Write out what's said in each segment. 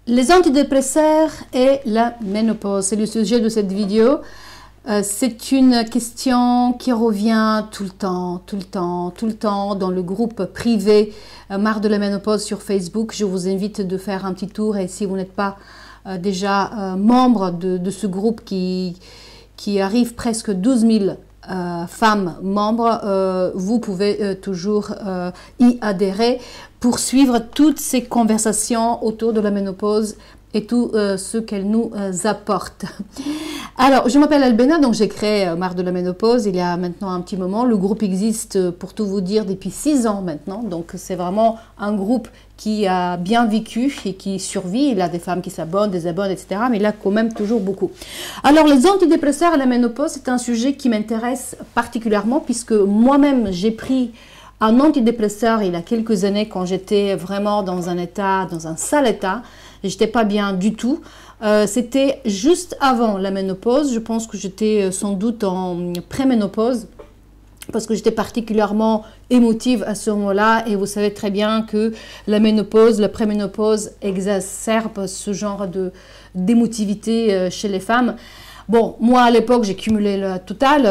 Les antidépresseurs et la ménopause, c'est le sujet de cette vidéo. C'est une question qui revient tout le temps dans le groupe privé Marre de la ménopause sur Facebook. Je vous invite de faire un petit tour et si vous n'êtes pas déjà membre de ce groupe qui arrive presque 12 000 femmes membres, vous pouvez toujours y adhérer pour suivre toutes ces conversations autour de la ménopause et tout ce qu'elle nous apporte. Alors, je m'appelle Albena, donc j'ai créé Marre de la ménopause il y a maintenant un petit moment. Le groupe existe, pour tout vous dire, depuis 6 ans maintenant. Donc, c'est vraiment un groupe qui a bien vécu et qui survit. Il y a des femmes qui s'abonnent, désabonnent, etc. Mais il y a quand même toujours beaucoup. Alors, les antidépresseurs et la ménopause, c'est un sujet qui m'intéresse particulièrement puisque moi-même, j'ai pris un antidépresseur il y a quelques années quand j'étais vraiment dans un sale état. J'étais pas bien du tout. C'était juste avant la ménopause. Je pense que j'étais sans doute en préménopause parce que j'étais particulièrement émotive à ce moment-là. Et vous savez très bien que la ménopause, la préménopause exacerbe ce genre d'émotivité chez les femmes. Bon, moi à l'époque, j'ai cumulé le total,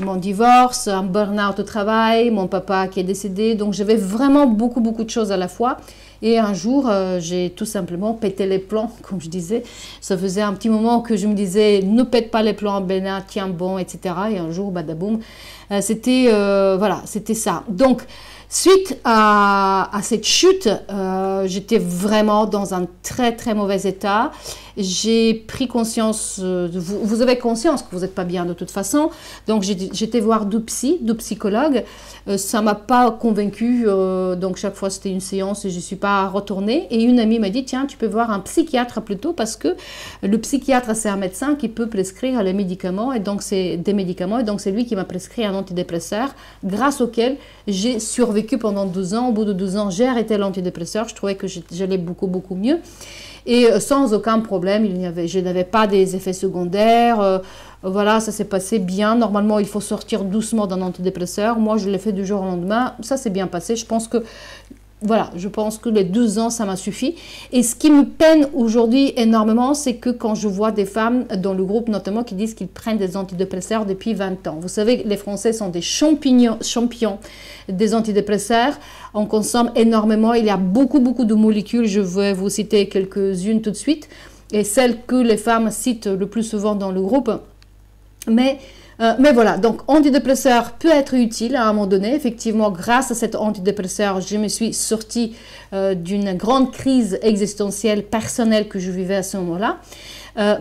mon divorce, un burn-out au travail, mon papa qui est décédé. Donc j'avais vraiment beaucoup de choses à la fois. Et un jour, j'ai tout simplement pété les plombs, comme je disais. Ça faisait un petit moment que je me disais, ne pète pas les plombs, Bena, tiens bon, etc. Et un jour, badaboum, c'était voilà, c'était ça. Donc, suite à cette chute, j'étais vraiment dans un très mauvais état. J'ai pris conscience, vous avez conscience que vous n'êtes pas bien de toute façon. Donc j'étais voir deux psychologues. Ça ne m'a pas convaincue. Donc chaque fois c'était une séance et je ne suis pas retournée. Et une amie m'a dit, tiens, tu peux voir un psychiatre plutôt parce que le psychiatre c'est un médecin qui peut prescrire les médicaments. Et donc c'est des médicaments. Et donc c'est lui qui m'a prescrit un antidépresseur grâce auquel j'ai survécu pendant 12 ans. Au bout de 12 ans, j'ai arrêté l'antidépresseur. Je trouvais que j'allais beaucoup mieux. Et sans aucun problème, je n'avais pas des effets secondaires. Voilà, ça s'est passé bien. Normalement, il faut sortir doucement d'un antidépresseur. Moi, je l'ai fait du jour au lendemain. Ça s'est bien passé. Je pense que, voilà, je pense que les 12 ans, ça m'a suffi. Et ce qui me peine aujourd'hui énormément, c'est que quand je vois des femmes dans le groupe, notamment, qui disent qu'ils prennent des antidépresseurs depuis 20 ans. Vous savez, les Français sont des champions des antidépresseurs. On consomme énormément. Il y a beaucoup de molécules. Je vais vous citer quelques-unes tout de suite. Et celles que les femmes citent le plus souvent dans le groupe. Mais voilà, donc antidépresseur peut être utile à un moment donné. Effectivement, grâce à cet antidépresseur, je me suis sortie d'une grande crise existentielle personnelle que je vivais à ce moment-là.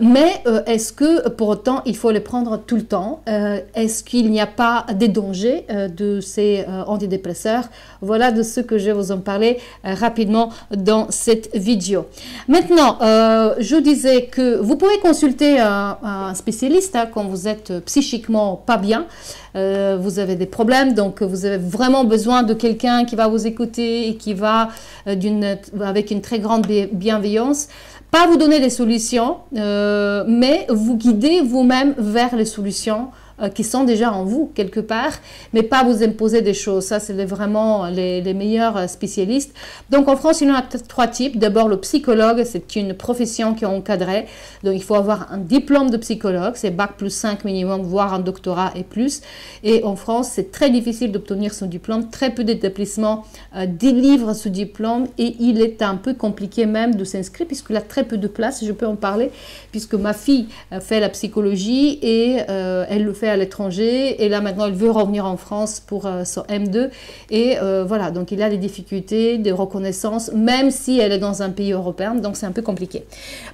Mais est-ce que pour autant il faut les prendre tout le temps? Est-ce qu'il n'y a pas des dangers de ces antidépresseurs? Voilà de ce que je vais vous en parler rapidement dans cette vidéo. Maintenant, je disais que vous pouvez consulter un spécialiste hein, quand vous êtes psychiquement pas bien. Vous avez des problèmes, donc vous avez vraiment besoin de quelqu'un qui va vous écouter et qui va avec une très grande bienveillance, pas vous donner des solutions, mais vous guider vous-même vers les solutions qui sont déjà en vous quelque part, mais pas vous imposer des choses. Ça, c'est vraiment les meilleurs spécialistes. Donc en France, il y en a 3 types. D'abord, le psychologue, c'est une profession qui est encadrée. Donc il faut avoir un diplôme de psychologue, c'est Bac plus 5 minimum, voire un doctorat et plus. Et en France, c'est très difficile d'obtenir son diplôme. Très peu d'établissements délivrent ce diplôme et il est un peu compliqué même de s'inscrire puisqu'il y a très peu de places. Je peux en parler puisque ma fille fait la psychologie et elle le fait à l'étranger et là maintenant elle veut revenir en France pour son M2 et voilà, donc il y a des difficultés de reconnaissance même si elle est dans un pays européen, donc c'est un peu compliqué.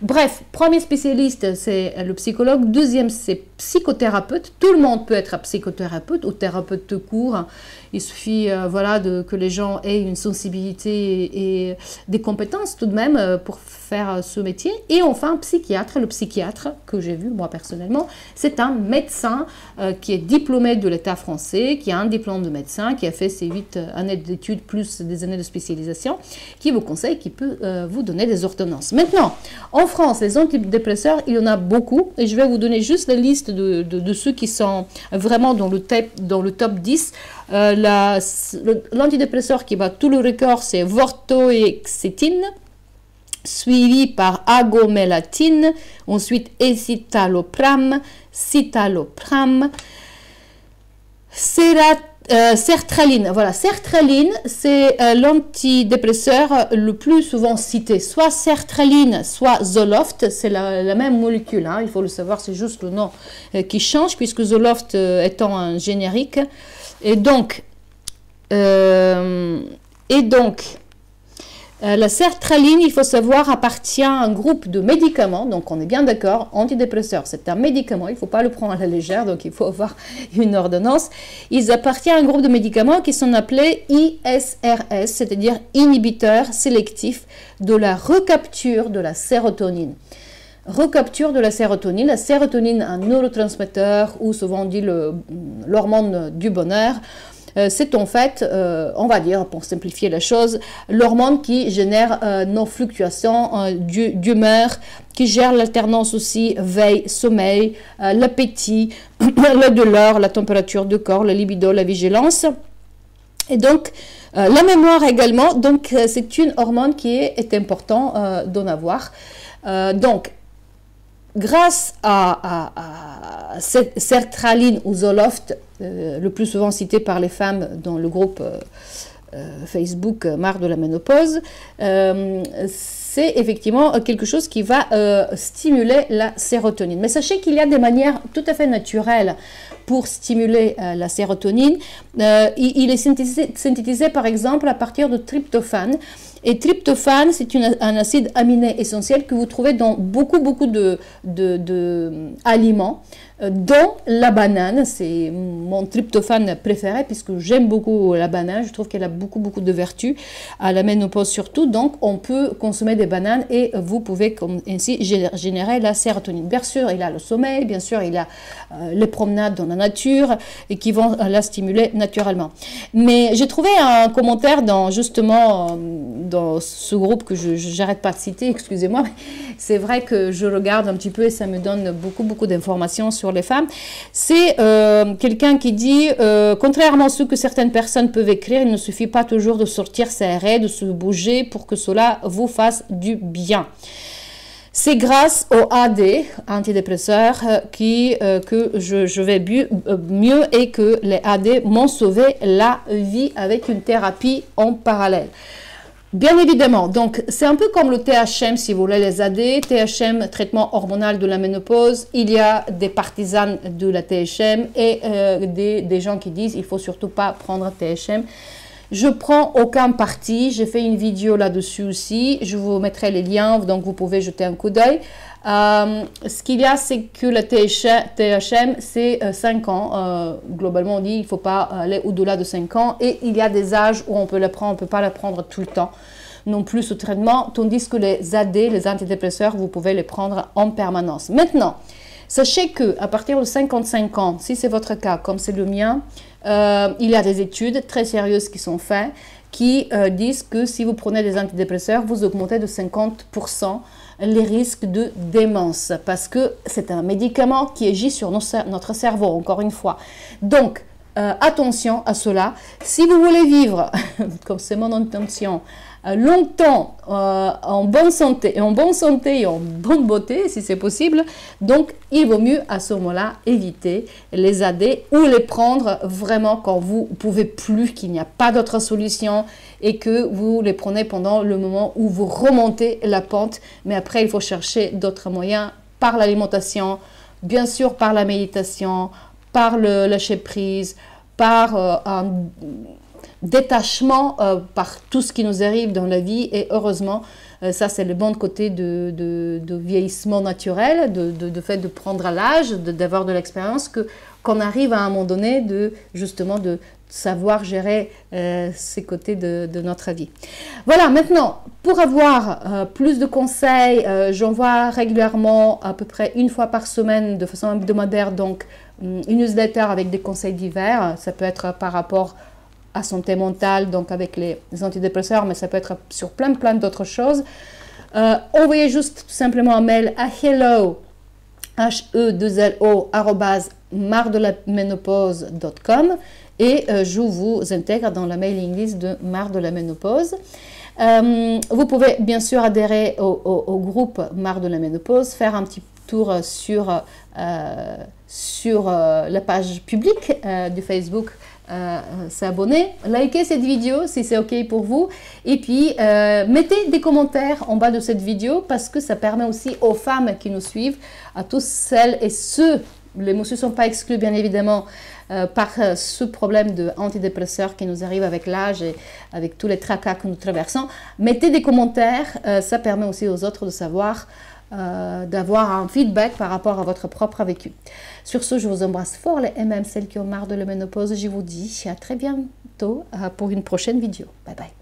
Bref, premier spécialiste c'est le psychologue, deuxième c'est psychothérapeute. Tout le monde peut être psychothérapeute ou thérapeute de cours. Il suffit voilà, que les gens aient une sensibilité et des compétences tout de même pour faire ce métier. Et enfin, psychiatre. Le psychiatre que j'ai vu moi personnellement, c'est un médecin qui est diplômé de l'État français, qui a un diplôme de médecin, qui a fait ses 8 années d'études plus des années de spécialisation, qui vous conseille, qui peut vous donner des ordonnances. Maintenant, en France, les antidépresseurs, il y en a beaucoup et je vais vous donner juste la liste de ceux qui sont vraiment dans le top 10. L'antidépresseur qui bat tout le record, c'est vortioxétine. suivi par agomélatine, ensuite escitalopram, citalopram, sertraline. Voilà, sertraline, c'est l'antidépresseur le plus souvent cité. Soit sertraline, soit Zoloft, c'est la même molécule, hein, il faut le savoir, c'est juste le nom qui change, puisque Zoloft étant un générique. Et donc la sertraline, il faut savoir, appartient à un groupe de médicaments, donc on est bien d'accord, antidépresseurs, c'est un médicament, il ne faut pas le prendre à la légère, donc il faut avoir une ordonnance. Ils appartiennent à un groupe de médicaments qui sont appelés ISRS, c'est-à-dire inhibiteurs sélectifs de la recapture de la sérotonine. Recapture de la sérotonine, un neurotransmetteur, ou souvent on dit l'hormone du bonheur. C'est en fait, on va dire, pour simplifier la chose, l'hormone qui génère nos fluctuations d'humeur, qui gère l'alternance aussi veille-sommeil, l'appétit, la douleur, la température du corps, la libido, la vigilance. Et donc, la mémoire également, donc c'est une hormone qui est important d'en avoir. Donc, grâce à sertraline ou Zoloft, le plus souvent cité par les femmes dans le groupe Facebook Marre de la ménopause, c'est effectivement quelque chose qui va stimuler la sérotonine. Mais sachez qu'il y a des manières tout à fait naturelles pour stimuler la sérotonine. Il est synthétisé par exemple à partir de tryptophane. Et tryptophane, c'est un acide aminé essentiel que vous trouvez dans beaucoup d'aliments, dont la banane. C'est mon tryptophane préféré puisque j'aime beaucoup la banane. Je trouve qu'elle a beaucoup de vertus, à la ménopause surtout. Donc, on peut consommer des bananes et vous pouvez ainsi générer la sérotonine. Bien sûr, il y a le sommeil, bien sûr, il y a les promenades dans la nature et qui vont la stimuler naturellement. Mais j'ai trouvé un commentaire dans ce groupe que je n'arrête pas de citer, excusez-moi, c'est vrai que je regarde un petit peu et ça me donne beaucoup d'informations sur les femmes. C'est quelqu'un qui dit, contrairement à ce que certaines personnes peuvent écrire, il ne suffit pas toujours de sortir s'aérer, de se bouger pour que cela vous fasse du bien. C'est grâce au AD, antidépresseur, que je vais mieux et que les AD m'ont sauvé la vie avec une thérapie en parallèle. Bien évidemment, donc c'est un peu comme le THM si vous voulez, les AD, THM, traitement hormonal de la ménopause. Il y a des partisans de la THM et des gens qui disent il faut surtout pas prendre THM. Je prends aucun parti, j'ai fait une vidéo là-dessus aussi, je vous mettrai les liens, donc vous pouvez jeter un coup d'œil. Ce qu'il y a, c'est que la THM, c'est 5 ans. Globalement, on dit qu'il ne faut pas aller au-delà de 5 ans. Et il y a des âges où on peut la prendre, on ne peut pas la prendre tout le temps, non plus ce traitement. Tandis que les AD, les antidépresseurs, vous pouvez les prendre en permanence. Maintenant, sachez qu'à partir de 55 ans, si c'est votre cas, comme c'est le mien, il y a des études très sérieuses qui sont faites qui disent que si vous prenez des antidépresseurs, vous augmentez de 50% les risques de démence parce que c'est un médicament qui agit sur notre cerveau, encore une fois. Donc, attention à cela. Si vous voulez vivre, comme c'est mon intention, longtemps en bonne santé et en bonne beauté si c'est possible, donc il vaut mieux à ce moment-là éviter les AD ou les prendre vraiment quand vous ne pouvez plus, qu'il n'y a pas d'autre solution et que vous les prenez pendant le moment où vous remontez la pente. Mais après il faut chercher d'autres moyens par l'alimentation, bien sûr par la méditation, par le lâcher prise, par un détachement par tout ce qui nous arrive dans la vie. Et heureusement, ça c'est le bon côté de vieillissement naturel, de fait de prendre à l'âge, d'avoir de l'expérience, qu'on arrive à un moment donné justement de savoir gérer ces côtés de notre vie. Voilà, maintenant, pour avoir plus de conseils, j'envoie régulièrement, à peu près une fois par semaine, de façon hebdomadaire, donc une newsletter avec des conseils divers. Ça peut être par rapport à santé mentale, donc avec les antidépresseurs, mais ça peut être sur plein d'autres choses. Envoyez juste tout simplement un mail à hello, @marredelaménopause.com et je vous intègre dans la mailing list de Marre de la ménopause. Vous pouvez bien sûr adhérer au groupe Marre de la ménopause, faire un petit tour sur la page publique du Facebook, s'abonner, liker cette vidéo si c'est OK pour vous, et puis mettez des commentaires en bas de cette vidéo parce que ça permet aussi aux femmes qui nous suivent, à tous celles et ceux, les messieurs ne sont pas exclus bien évidemment, par ce problème de antidépresseurs qui nous arrive avec l'âge et avec tous les tracas que nous traversons. Mettez des commentaires, ça permet aussi aux autres de savoir, d'avoir un feedback par rapport à votre propre vécu. Sur ce, je vous embrasse fort, et même celles qui ont marre de la ménopause. Je vous dis à très bientôt pour une prochaine vidéo. Bye bye.